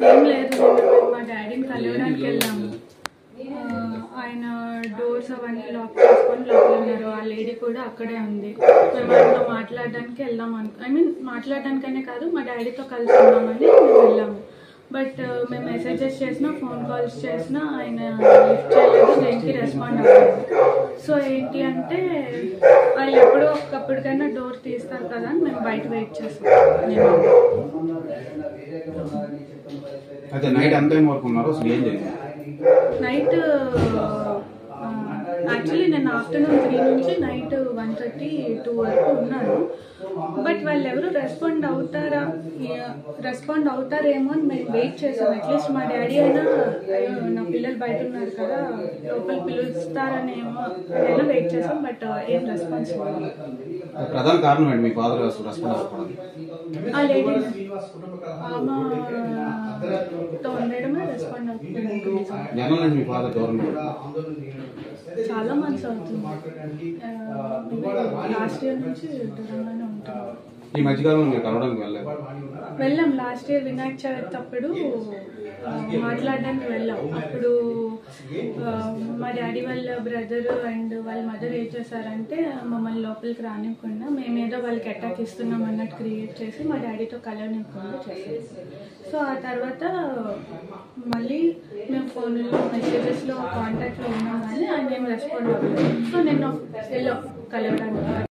ఏం లేదు, మా డాడీని కలవడానికి వెళ్ళాము. ఆయన డోర్స్ అవన్నీ లాక్ చేసుకొని లోపల ఉన్నారు. ఆ లేడీ కూడా అక్కడే ఉంది. మేము ఆయనతో మాట్లాడడానికి వెళ్దాం మాట్లాడడానికనే కాదు, మా డాడీతో కలిసి ఉన్నామని మేము వెళ్ళాము. బట్ మేము మెసేజెస్ చేసినా, ఫోన్ కాల్స్ చేసినా ఆయన లిఫ్ట్ చేయలేదు, దేనికి రెస్పాండ్ అవ్వలేదు. సో ఏంటి అంటే వాళ్ళు ఎప్పుడో ఒకప్పటికైనా డోర్ తీస్తారు కదా అని మేము బయట వెయిట్ చేస్తాం. నైట్ యాక్చువల్లీ నేను ఆఫ్టర్నూన్ 3 నుంచి నైట్ 1:30, 2 వరకు ఉన్నాను. బట్ వాళ్ళు ఎవరు రెస్పాండ్ అవుతారేమో అని మేము వెయిట్ చేసాం. అట్లీస్ట్ మా డాడీ అయినా నా పిల్లలు బయట ఉన్నారు కదా, లోపల పిలుస్తారనేమో అయినా వెయిట్ చేసాం. బట్ ఏం రెస్పాన్స్ ప్రధాన కారణం ఏంటి మీ ఫాదర్ రెస్పాండ్ అవ్వకపోవడం? ఆ లేడీ ఆమెతో ఉండడమే రెస్పాండ్ అవుతుంది. చాలా మంత్స్ అవుతుంది. లాస్ట్ ఇయర్ నుంచి దూరంగానే ఉంటాం. ఈ మధ్యకాలంలో మీరు కలవడానికి వెళ్ళాం. లాస్ట్ ఇయర్ వినాయక చవితి అప్పుడు మాట్లాడడానికి వెళ్ళాం. అప్పుడు మా డాడీ వాళ్ళ బ్రదర్ అండ్ వాళ్ళ మదర్ ఏం చేశారంటే మమ్మల్ని లోపలికి రానివ్వకుండా మేమేదో వాళ్ళకి అటాక్ ఇస్తున్నాం అన్నట్టు క్రియేట్ చేసి మా డాడీతో కలవనివ్వకుండా చేశారు. సో ఆ తర్వాత మళ్ళీ మేము ఫోన్లో మెసేజెస్లో కాంటాక్ట్లో ఉన్నాం కానీ ఆయన ఏం రెస్పాండ్ అవ్వలేదు. సో నేను వెళ్ళాం కలవడానికి.